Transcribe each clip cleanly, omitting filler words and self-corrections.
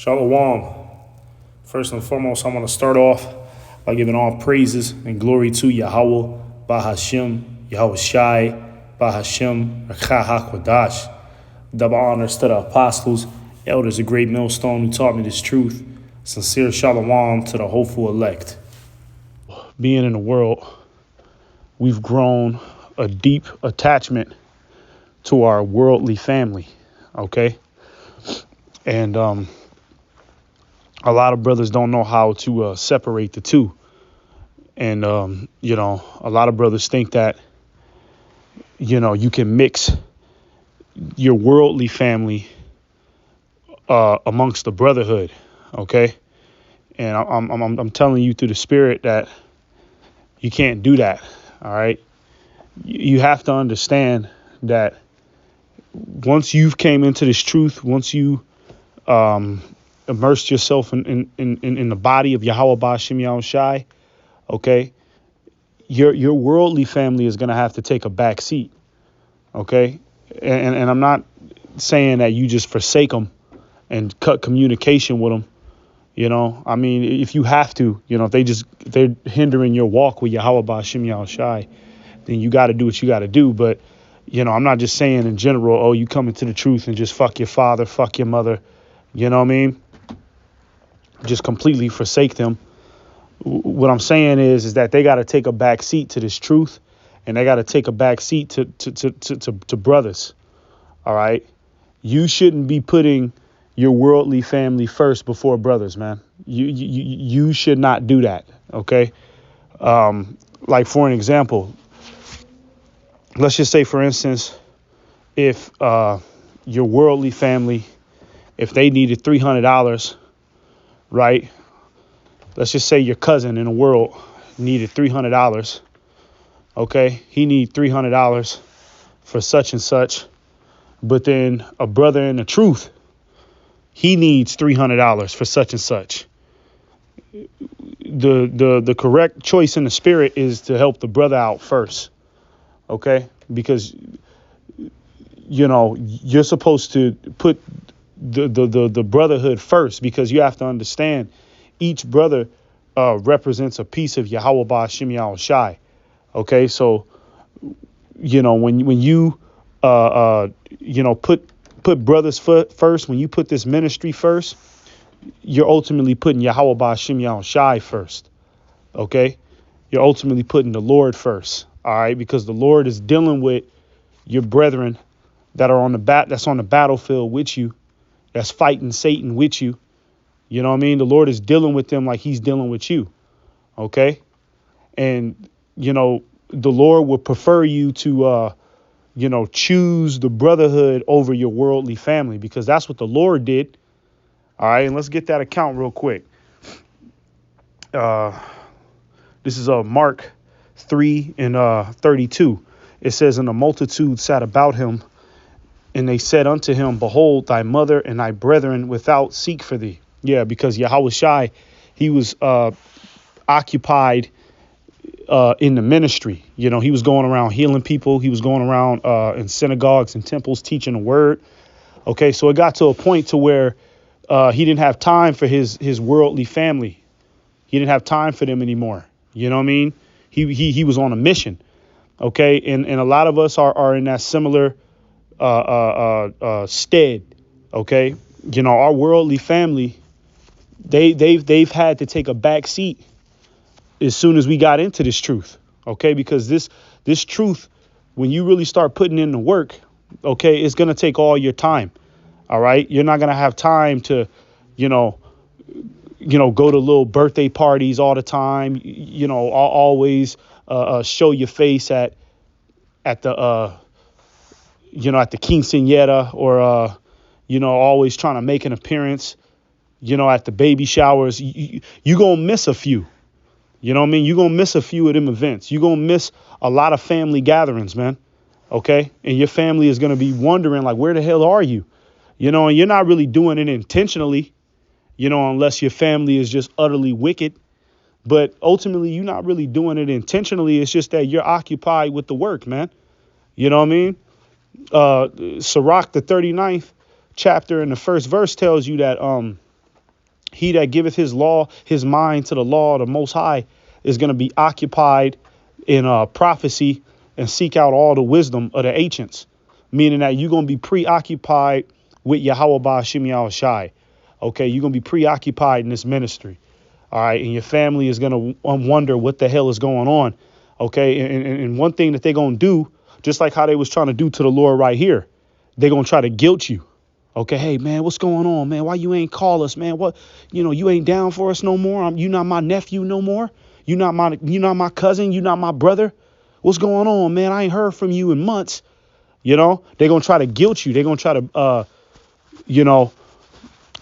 Shalom. First and foremost, I want to start off by giving all praises and glory to Yahweh, Bahashem, Yahweh Shai, Bahashem, Rakha HaKodash. Double honors to the apostles, elders, a great millstone who taught me this truth. Sincere shalom to the hopeful elect. Being in the world, we've grown a deep attachment to our worldly family, okay? And a lot of brothers don't know how to separate the two. And, a lot of brothers think that, you can mix your worldly family amongst the brotherhood, okay? And I'm telling you through the spirit that you can't do that, all right? You have to understand that once you've came into this truth, once you immersed yourself in the body of Yahweh Ba'Shem Yahweh Shai, okay, your worldly family is going to have to take a back seat, okay? And I'm not saying that you just forsake them and cut communication with them. I mean, if you have to, if they're hindering your walk with Yahweh Ba'Shem Yahweh Shai, then you got to do what you got to do. But, I'm not just saying in general, oh, you come into the truth and just fuck your father, fuck your mother. You know what I mean? Just completely forsake them. What I'm saying is that they got to take a back seat to this truth, and they got to take a back seat to brothers. All right. You shouldn't be putting your worldly family first before brothers, man. You should not do that. OK, like, for an example, let's just say, for instance, if your worldly family, if they needed $300, right? Let's just say your cousin in the world needed $300. OK, he need $300 for such and such. But then a brother in the truth, he needs $300 for such and such. The correct choice in the spirit is to help the brother out first. OK, because, you're supposed to put the brotherhood first, because you have to understand each brother represents a piece of Yahweh Ba'Shem Yahweh Shai. OK, so, when you put brothers first, when you put this ministry first, you're ultimately putting Yahweh Ba'Shem Yahweh Shai first. OK, you're ultimately putting the Lord first. All right, because the Lord is dealing with your brethren that are that's on the battlefield with you, that's fighting Satan with you. You know what I mean? The Lord is dealing with them like he's dealing with you. OK, and, the Lord would prefer you to choose the brotherhood over your worldly family, because that's what the Lord did. All right. And let's get that account real quick. This is Mark 3 and 32. It says, and the multitude sat about him, and they said unto him, behold, thy mother and thy brethren without seek for thee. Yeah, because Yahweh Shai, he was occupied in the ministry. He was going around healing people. He was going around in synagogues and temples teaching the word. OK, so it got to a point to where he didn't have time for his worldly family. He didn't have time for them anymore. You know what I mean? He was on a mission. OK, and a lot of us are in that similar stead. OK, our worldly family, they've had to take a back seat as soon as we got into this truth. OK, because this truth, when you really start putting in the work, OK, it's going to take all your time. All right. You're not going to have time to, go to little birthday parties all the time, always show your face at the, at the quinceañera, or, always trying to make an appearance, at the baby showers. You going to miss a few. You know what I mean? You're going to miss a few of them events. You're going to miss a lot of family gatherings, man. OK, and your family is going to be wondering, like, where the hell are you? And you're not really doing it intentionally, unless your family is just utterly wicked. But ultimately, you're not really doing it intentionally. It's just that you're occupied with the work, man. You know what I mean? Sirach, the 39th chapter and the first verse tells you that He that giveth his mind to the law of the Most High is going to be occupied in prophecy and seek out all the wisdom of the ancients, meaning that you're going to be preoccupied with Yahweh Ba'ashim Yahushai. Okay, you're going to be preoccupied in this ministry. All right, and your family is going to wonder what the hell is going on. Okay, and one thing that they're going to do, just like how they was trying to do to the Lord right here, they're going to try to guilt you. Okay, hey, man, what's going on, man? Why you ain't call us, man? What, you ain't down for us no more? You not my nephew no more? You not my cousin? You not my brother? What's going on, man? I ain't heard from you in months. They're going to try to guilt you. They're going to try to,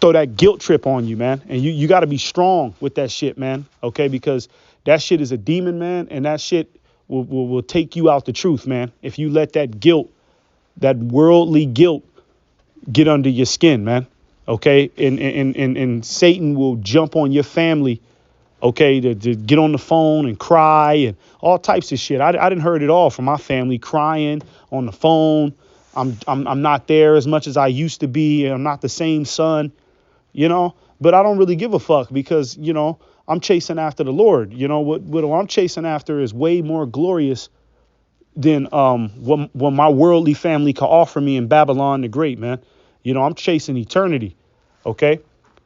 throw that guilt trip on you, man. And you got to be strong with that shit, man. Okay, because that shit is a demon, man. And that shit will take you out the truth, man. If you let that guilt, that worldly guilt, get under your skin, man. Okay. And Satan will jump on your family. Okay. To get on the phone and cry and all types of shit. I didn't heard it all from my family, crying on the phone. I'm not there as much as I used to be. I'm not the same son, but I don't really give a fuck because, I'm chasing after the Lord. What I'm chasing after is way more glorious than what my worldly family can offer me in Babylon the Great, man. I'm chasing eternity. Okay,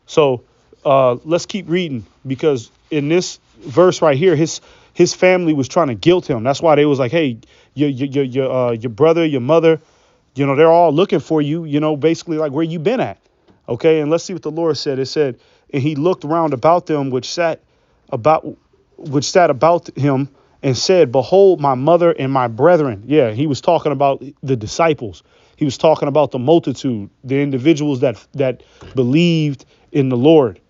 so let's keep reading, because in this verse right here, his family was trying to guilt him. That's why they was like, hey, your brother, your mother, they're all looking for you. Basically like where you been at. Okay, and let's see what the Lord said. It said, and he looked round about them which sat about him, and said, behold, my mother and my brethren. Yeah, he was talking about the disciples. He was talking about the multitude, the individuals that believed in the Lord.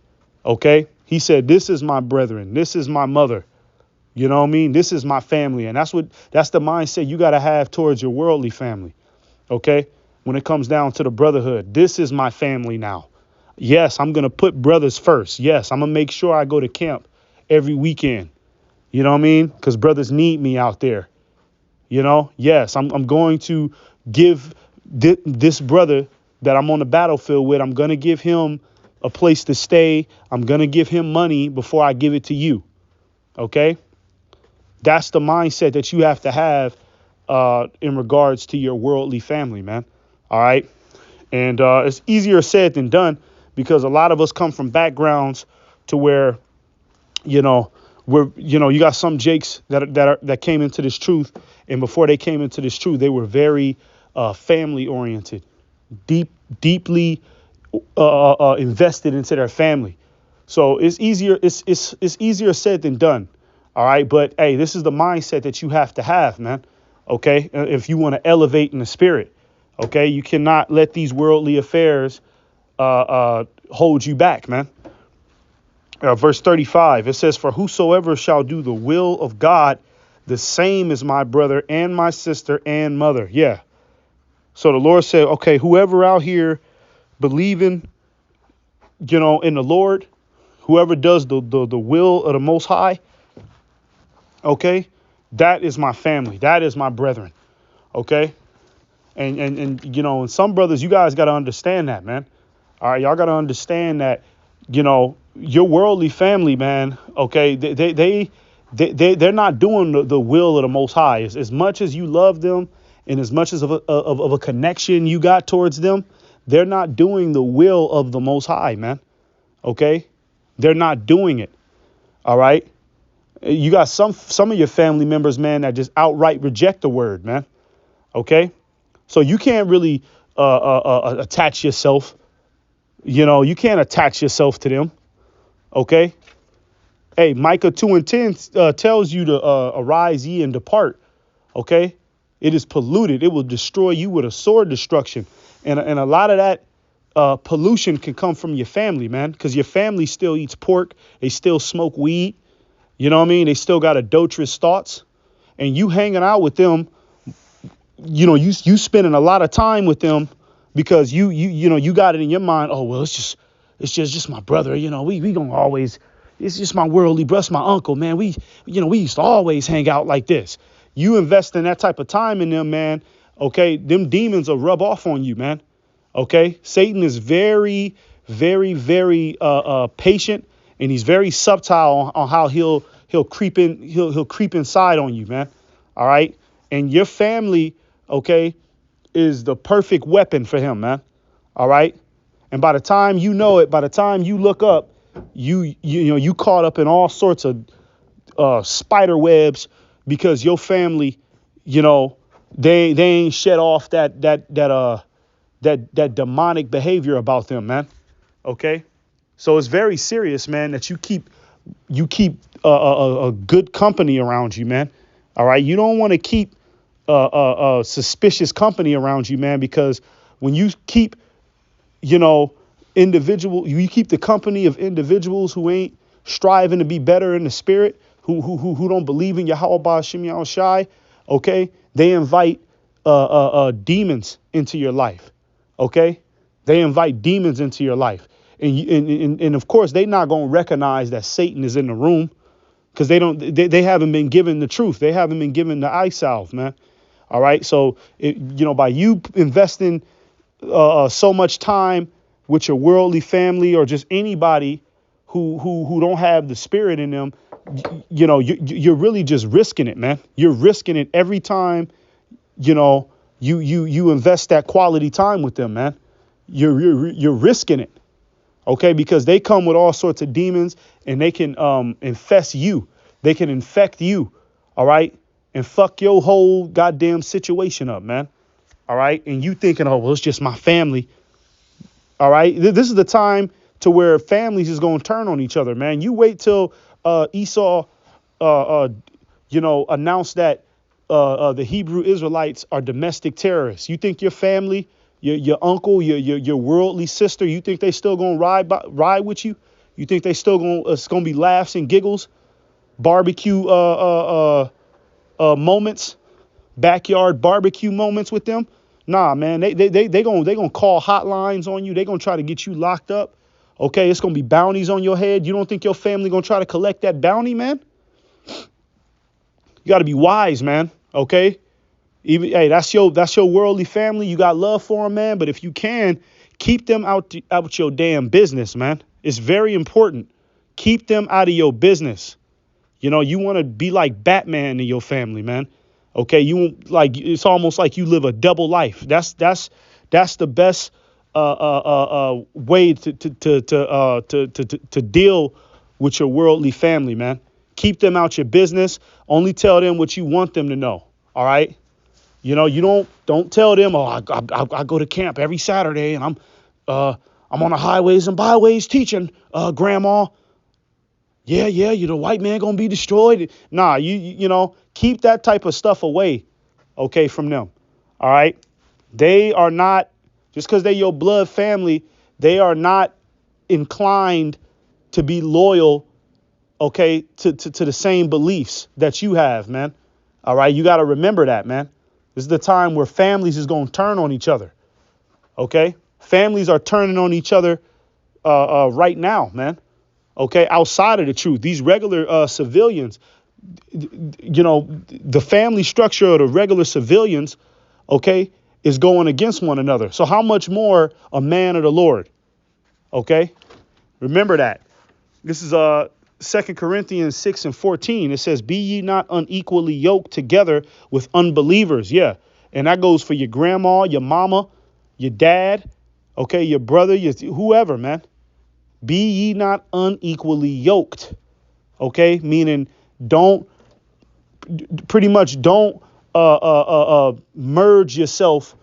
OK, he said, this is my brethren. This is my mother. You know what I mean? This is my family. And that's the mindset you got to have towards your worldly family. OK, when it comes down to the brotherhood, this is my family now. Yes, I'm going to put brothers first. Yes, I'm going to make sure I go to camp every weekend. You know what I mean? Because brothers need me out there. Yes, I'm going to give this brother that I'm on the battlefield with, I'm going to give him a place to stay. I'm going to give him money before I give it to you. OK, that's the mindset that you have to have in regards to your worldly family, man. All right. And it's easier said than done, because a lot of us come from backgrounds to where, you got some Jakes that came into this truth. And before they came into this truth, they were very family oriented, deeply invested into their family. So it's easier. It's easier said than done. All right. But hey, this is the mindset that you have to have, man. OK, if you want to elevate in the spirit. OK, you cannot let these worldly affairs hold you back, man. Verse 35, it says, for whosoever shall do the will of God, the same is my brother and my sister and mother. Yeah. So the Lord said, OK, whoever out here believing, in the Lord, whoever does the will of the Most High. OK, that is my family. That is my brethren. OK. And some brothers, you guys got to understand that, man. All right. Y'all got to understand that, your worldly family, man. OK, they're not doing the will of the Most High. As much as you love them and as much as of a connection you got towards them, they're not doing the will of the Most High, man. OK, they're not doing it. All right. You got some of your family members, man, that just outright reject the word, man. OK, so you can't really attach yourself. You can't attach yourself to them. OK. Hey, Micah 2:10 tells you to arise ye and depart. OK, it is polluted. It will destroy you with a sword destruction. And a lot of that pollution can come from your family, man, because your family still eats pork. They still smoke weed. You know what I mean? They still got adulterous thoughts, and you hanging out with them. You spending a lot of time with them because you got it in your mind. Oh, well, it's just my brother. We gonna always, it's just my worldly brother, my uncle, man. We used to always hang out like this. You invest in that type of time in them, man. OK, them demons will rub off on you, man. OK, Satan is very, very, very patient, and he's very subtle on how he'll creep in, he'll creep inside on you, man. All right. And your family, okay, is the perfect weapon for him, man. All right. And by the time you know it, by the time you look up, you caught up in all sorts of spider webs because your family, they ain't shed off that demonic behavior about them, man. Okay. So it's very serious, man, that you keep a good company around you, man. All right. You don't want to keep suspicious company around you, man, because when you keep, you keep the company of individuals who ain't striving to be better in the spirit, who don't believe in Yahweh Shem Yahweh Shai, okay? They invite demons into your life, okay? They invite demons into your life. And of course, they're not going to recognize that Satan is in the room because they haven't been given the truth. They haven't been given the eye salve, man. All right. So, by you investing so much time with your worldly family or just anybody who don't have the spirit in them, you're really just risking it, man. You're risking it every time, you invest that quality time with them, man. You're risking it. OK, because they come with all sorts of demons and they can infest you. They can infect you. All right. And fuck your whole goddamn situation up, man. All right. And you thinking, oh, well, it's just my family. All right. This is the time to where families is going to turn on each other, man. You wait till Esau, announced that the Hebrew Israelites are domestic terrorists. You think your family, your uncle, your worldly sister, you think they still going to ride with you? You think they still it's going to be laughs and giggles, barbecue moments, backyard barbecue moments with them? Nah, man, they gonna call hotlines on you. They gonna try to get you locked up. Okay, it's gonna be bounties on your head. You don't think your family gonna try to collect that bounty, man? You got to be wise, man. Okay, hey, that's your worldly family. You got love for them, man. But if you can, keep them out your damn business, man. It's very important. Keep them out of your business. You want to be like Batman in your family, man. Okay, it's almost like you live a double life. That's the best way to deal with your worldly family, man. Keep them out your business. Only tell them what you want them to know. All right. You don't tell them, oh, I go to camp every Saturday and I'm on the highways and byways teaching, grandma. Yeah, the white man gonna be destroyed. Nah, you keep that type of stuff away, okay, from them. All right. They are not, just because they're your blood family, they are not inclined to be loyal, okay, to the same beliefs that you have, man. All right. You got to remember that, man. This is the time where families is going to turn on each other. Okay. Families are turning on each other right now, man. OK, outside of the truth, these regular civilians, the family structure of the regular civilians, OK, is going against one another. So how much more a man of the Lord? OK, remember that. This is 2 Corinthians 6:14. It says, be ye not unequally yoked together with unbelievers. Yeah. And that goes for your grandma, your mama, your dad. OK, your brother, whoever, man. Be ye not unequally yoked. OK, meaning don't merge yourself.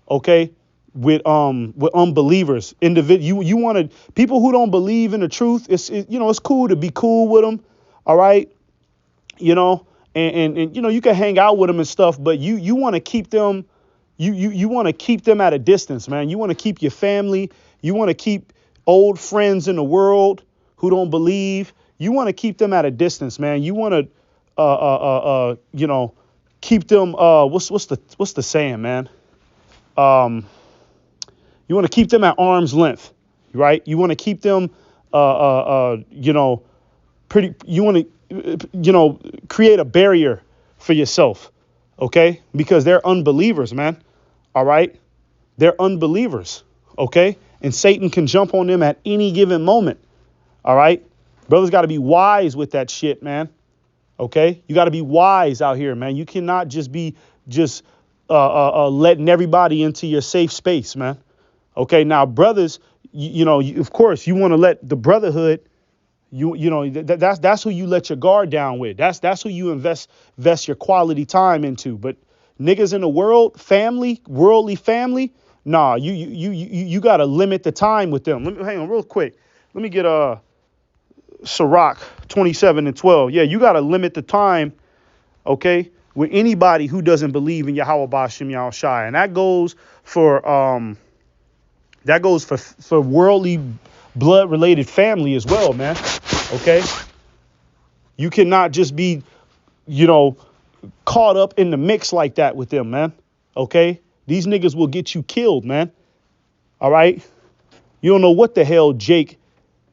OK, with unbelievers. You want to people who don't believe in the truth. It's cool to be cool with them. All right. And you can hang out with them and stuff. But you want to keep them. You want to keep them at a distance, man. You want to keep your family. You want to keep old friends in the world who don't believe. You want to keep them at a distance, man. You want to keep them. What's the saying, man? You want to keep them at arm's length, right? You want to keep them, you want to, create a barrier for yourself, okay? Because they're unbelievers, man. All right, they're unbelievers, okay? and Satan can jump on them at any given moment. All right. Brothers got to be wise with that shit, man. OK, you got to be wise out here, man. You cannot just be letting everybody into your safe space, man. OK, now, brothers, of course, you want to let the brotherhood. That's who you let your guard down with. That's who you invest your quality time into. But niggas in the world, worldly family, nah, you got to limit the time with them. Let me hang on real quick. Let me get Sirach 27:12. Yeah, you got to limit the time, okay, with anybody who doesn't believe in Yahweh Ba'Shem Yahushai. And that goes for worldly blood related family as well, man. Okay. You cannot just be, caught up in the mix like that with them, man. Okay. These niggas will get you killed, man. All right. You don't know what the hell Jake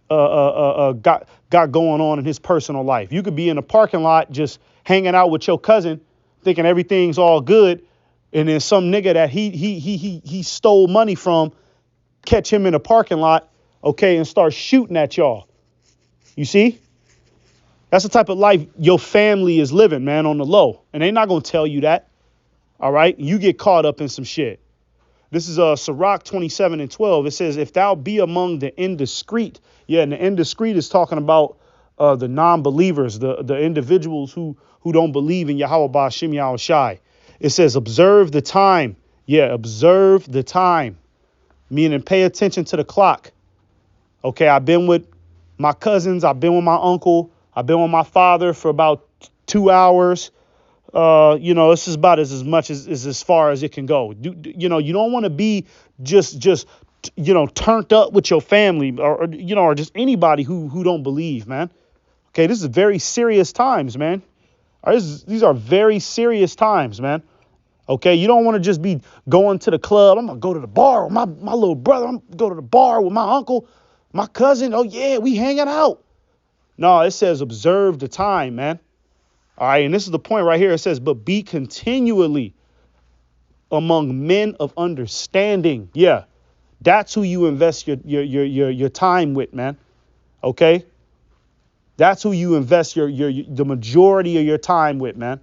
got going on in his personal life. You could be in a parking lot just hanging out with your cousin, thinking everything's all good, and then some nigga that he stole money from catch him in a parking lot, okay, and start shooting at y'all. You see? That's the type of life your family is living, man, on the low. And they're not going to tell you that. All right? You get caught up in some shit. This is Sirach 27:12. It says, if thou be among the indiscreet. Yeah, and the indiscreet is talking about the non-believers, the individuals who don't believe in Yahweh Ba'Shem Yahushai. It says, observe the time. Yeah, observe the time. Meaning pay attention to the clock. Okay, I've been with my cousins. I've been with my uncle. I've been with my father for about 2 hours. This is about as much as far as it can go. You don't want to be just turned up with your family or just anybody who don't believe, man. Okay, this is very serious times, man. These are very serious times, man. Okay, you don't want to just be going to the club. I'm going to go to the bar with my little brother. I'm going to go to the bar with my uncle, my cousin. Oh, yeah, we hanging out. No, it says observe the time, man. All right, and this is the point right here. It says, but be continually among men of understanding. Yeah, that's who you invest your time with, man. Okay, that's who you invest the majority of your time with, man.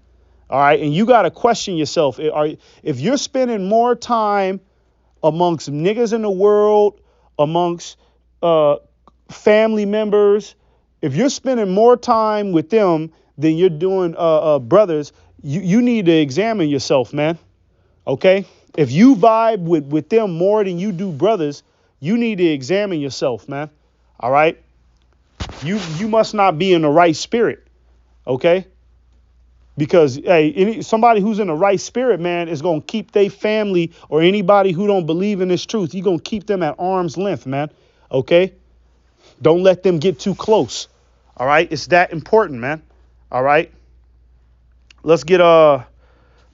All right. And you got to question yourself. If you're spending more time amongst niggas in the world, amongst family members, if you're spending more time with them than you're doing brothers, you need to examine yourself, man. OK, if you vibe with them more than you do brothers, you need to examine yourself, man. All right. You must not be in the right spirit. OK. Because, hey, somebody who's in the right spirit, man, is going to keep their family or anybody who don't believe in this truth. You're going to keep them at arm's length, man. OK, don't let them get too close. All right. It's that important, man. All right. Let's get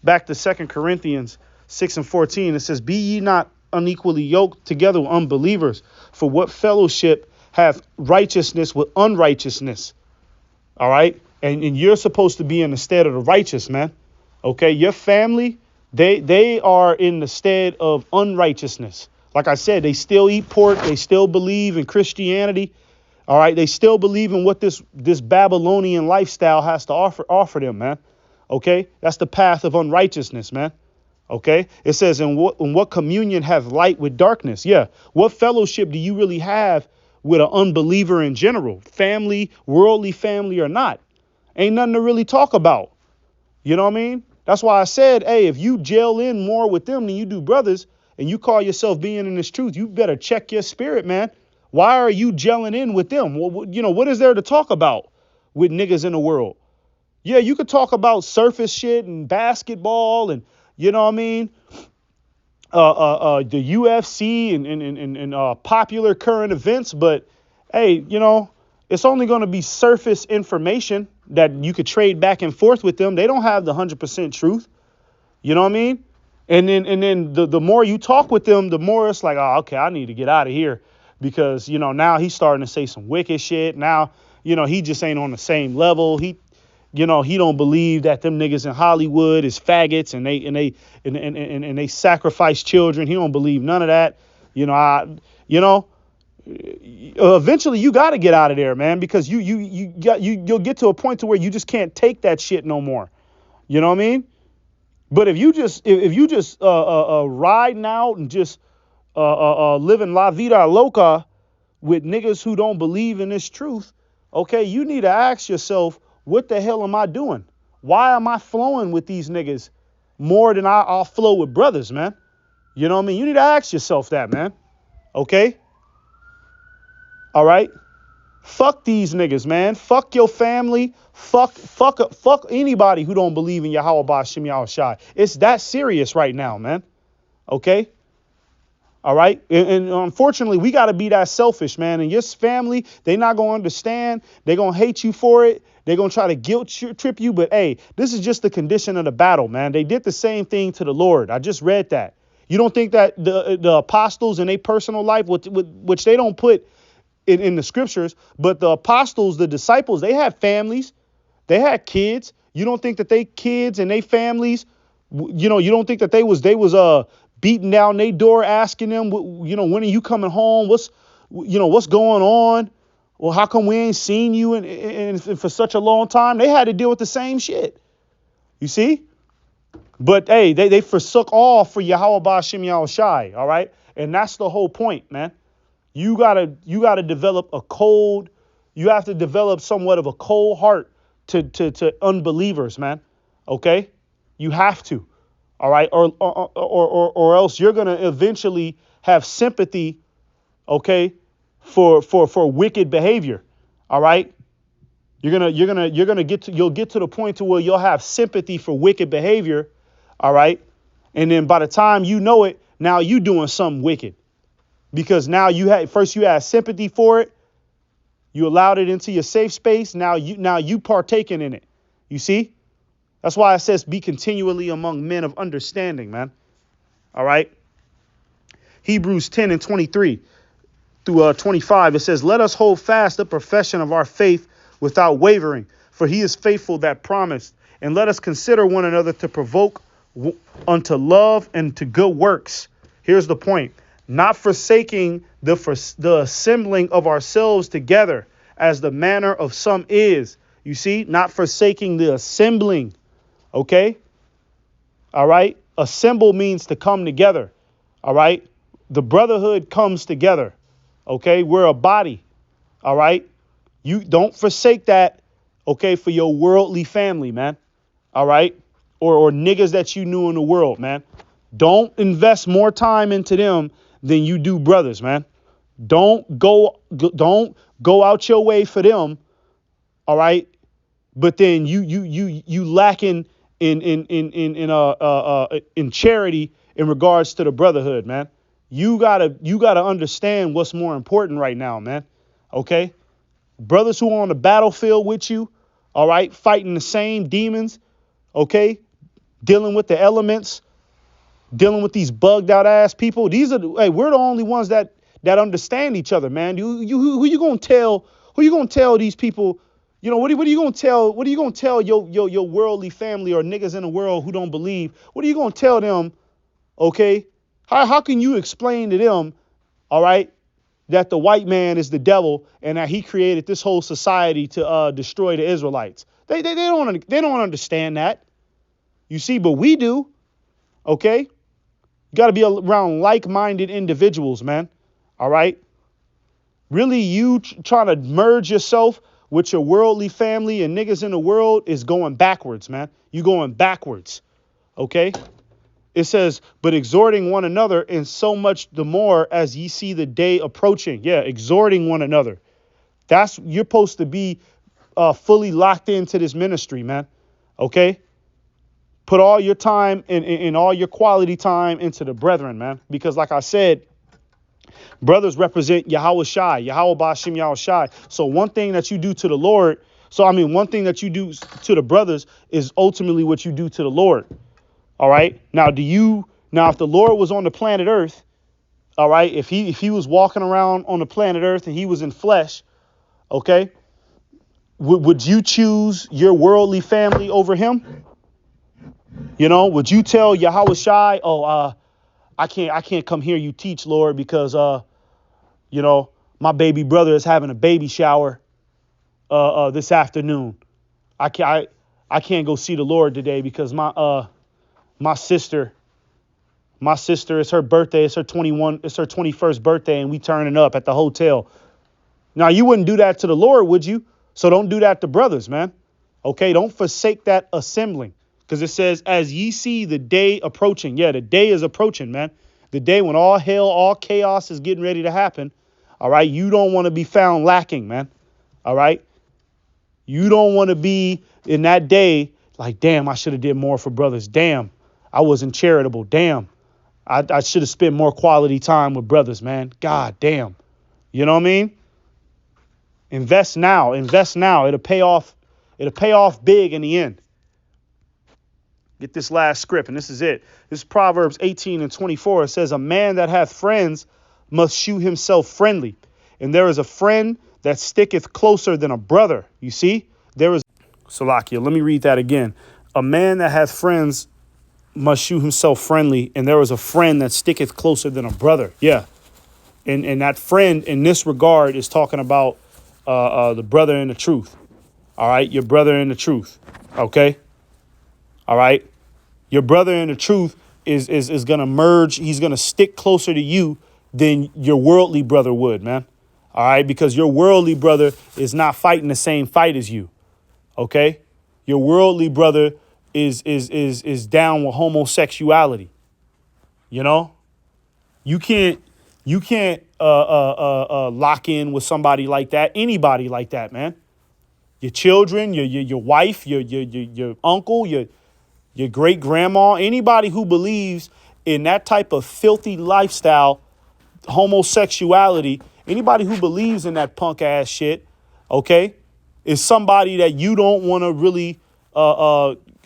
back to 2 Corinthians 6:14. It says, be ye not unequally yoked together with unbelievers. For what fellowship hath righteousness with unrighteousness? All right. And you're supposed to be in the stead of the righteous, man. OK, your family, they are in the stead of unrighteousness. Like I said, they still eat pork. They still believe in Christianity. All right. They still believe in what this Babylonian lifestyle has to offer them, man. OK, that's the path of unrighteousness, man. OK, it says in what communion have light with darkness? Yeah. What fellowship do you really have with an unbeliever in general? Family, worldly family or not? Ain't nothing to really talk about. You know what I mean? That's why I said, hey, if you gel in more with them than you do brothers and you call yourself being in this truth, you better check your spirit, man. Why are you gelling in with them? What is there to talk about with niggas in the world? Yeah, you could talk about surface shit and basketball and, you know what I mean? The UFC and popular current events. But, hey, it's only going to be surface information that you could trade back and forth with them. They don't have the 100% truth. You know what I mean? And then the more you talk with them, the more it's like, oh, okay, I need to get out of here because, now he's starting to say some wicked shit. Now, he just ain't on the same level. He don't believe that them niggas in Hollywood is faggots and they sacrifice children. He don't believe none of that. You know, eventually you got to get out of there, man, because you'll get to a point to where you just can't take that shit no more. You know what I mean? But if you just riding out and just living la vida loca with niggas who don't believe in this truth, okay, you need to ask yourself, what the hell am I doing? Why am I flowing with these niggas more than I'll flow with brothers, man? You know what I mean? You need to ask yourself that, man. Okay? All right? Fuck these niggas, man. Fuck your family. Fuck anybody who don't believe in Yahweh Ba'Shem Yahushai. It's that serious right now, man. Okay? All right? And unfortunately, we got to be that selfish, man. And your family, they not going to understand. They're going to hate you for it. They're going to try to guilt trip you. But, hey, this is just the condition of the battle, man. They did the same thing to the Lord. I just read that. You don't think that the apostles in their personal life, which they don't put in the scriptures, but the apostles, the disciples, they had families, they had kids. You don't think that they kids and they families, you don't think that they was beating down their door asking them, when are you coming home? What's going on? Well, how come we ain't seen you in for such a long time? They had to deal with the same shit. You see? But hey, they forsook all for Yahweh Ba'Shem Yahushai, all right? And that's the whole point, man. You gotta develop you have to develop somewhat of a cold heart to unbelievers, man. Okay? You have to. All right? Or else you're gonna eventually have sympathy, okay, for wicked behavior. All right? You'll get to the point to where you'll have sympathy for wicked behavior, all right? And then by the time you know it, now you doing something wicked. Because now you had sympathy for it. You allowed it into your safe space. Now you partaking in it. You see? That's why it says be continually among men of understanding, man. All right. Hebrews 10 and 23 through 25. It says, let us hold fast the profession of our faith without wavering, for he is faithful that promised. And let us consider one another to provoke unto love and to good works. Here's the point. Not forsaking the assembling of ourselves together as the manner of some is. You see, not forsaking the assembling. Okay. All right. Assemble means to come together. All right. The brotherhood comes together. Okay. We're a body. All right. You don't forsake that. Okay. For your worldly family, man. All right. Or niggas that you knew in the world, man. Don't invest more time into them than you do brothers, man. Don't go out your way for them. All right. But then you lacking in charity in regards to the brotherhood, man. You gotta understand what's more important right now, man. Okay. Brothers who are on the battlefield with you. All right. Fighting the same demons. Okay. Dealing with the elements. Dealing with these bugged out ass people. We're the only ones that understand each other, man. Who you gonna tell these people? What are you gonna tell your worldly family or niggas in the world who don't believe? What are you gonna tell them? Okay, how can you explain to them, all right, that the white man is the devil and that he created this whole society to destroy the Israelites? They don't understand that. You see, but we do. Okay, you got to be around like-minded individuals, man. All right. Really, you trying to merge yourself with your worldly family and niggas in the world is going backwards, man. You going backwards. Okay. It says, but exhorting one another, and so much the more as ye see the day approaching. Yeah, exhorting one another. You're supposed to be fully locked into this ministry, man. Okay. Put all your time and all your quality time into the brethren, man. Because like I said, brothers represent Yahweh Shai, Yahweh Ba'Shem Yahushai. So one thing that you do to the Lord, one thing that you do to the brothers is ultimately what you do to the Lord. All right. Now, if the Lord was on the planet Earth, all right, if he was walking around on the planet Earth and he was in flesh, okay, would you choose your worldly family over him? Would you tell Yahweh Shai, I can't come hear you teach, Lord, because You know, my baby brother is having a baby shower this afternoon. I can't go see the Lord today because my sister it's her birthday. It's her 21st birthday, and we turning up at the hotel. Now, you wouldn't do that to the Lord, would you? So don't do that to brothers, man. Okay, don't forsake that assembling, because it says, as ye see the day approaching. Yeah, the day is approaching, man. The day when all hell, all chaos is getting ready to happen. All right, you don't want to be found lacking, man. All right, you don't want to be in that day like, damn, I should have did more for brothers. Damn, I wasn't charitable. Damn, I should have spent more quality time with brothers, man. God damn. You know what I mean? Invest now. Invest now. It'll pay off. It'll pay off big in the end. Get this last script, and this is it. This is Proverbs 18:24. It says, a man that hath friends must shew himself friendly. And there is a friend that sticketh closer than a brother. You see? There is. Salakia, let me read that again. A man that hath friends must shew himself friendly, and there is a friend that sticketh closer than a brother. Yeah. And that friend in this regard is talking about the brother in the truth. All right. Your brother in the truth. OK. All right. Your brother in the truth is going to merge. He's going to stick closer to you than your worldly brother would, man. All right. Because your worldly brother is not fighting the same fight as you. OK. Your worldly brother is down with homosexuality. You know, you can't lock in with somebody like that. Anybody like that, man. Your children, your wife, your uncle, your great grandma, anybody who believes in that type of filthy lifestyle, homosexuality, anybody who believes in that punk ass shit, okay, is somebody that you don't want to really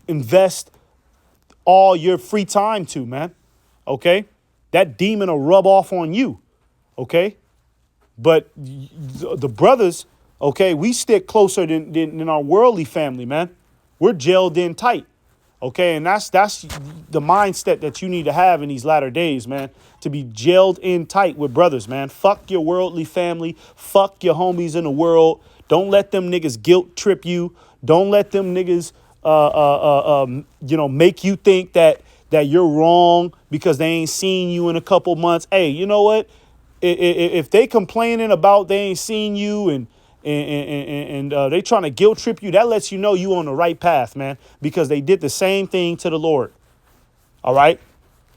invest all your free time to, man. Okay, that demon will rub off on you. Okay, but the brothers, okay, we stick closer than our worldly family, man. We're gelled in tight. Okay, and that's the mindset that you need to have in these latter days, man, to be gelled in tight with brothers, man. Fuck your worldly family. Fuck your homies in the world. Don't let them niggas guilt trip you. Don't let them niggas, make you think that you're wrong because they ain't seen you in a couple months. Hey, you know what? If they complaining about they ain't seen you and they trying to guilt trip you, that lets you know you on the right path, man, because they did the same thing to the Lord. All right.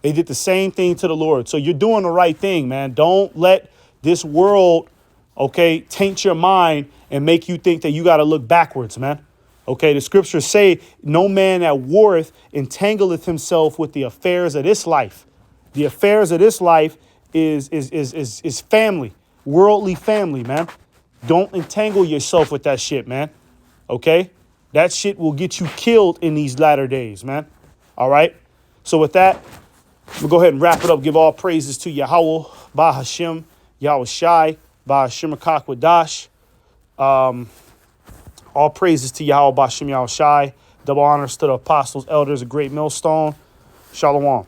They did the same thing to the Lord. So you're doing the right thing, man. Don't let this world, okay, taint your mind and make you think that you got to look backwards, man. OK, the scriptures say no man that warreth entangleth himself with the affairs of this life. The affairs of this life is family, worldly family, man. Don't entangle yourself with that shit, man. OK, that shit will get you killed in these latter days, man. All right. So with that, we'll go ahead and wrap it up. Give all praises to Yahweh, Ba Hashem, Yahweh Shai, Ba Hashem Akakwadash. All praises to Yahweh, Ba Hashem, Yahweh Shai. Double honors to the apostles, elders, a great millstone. Shalom.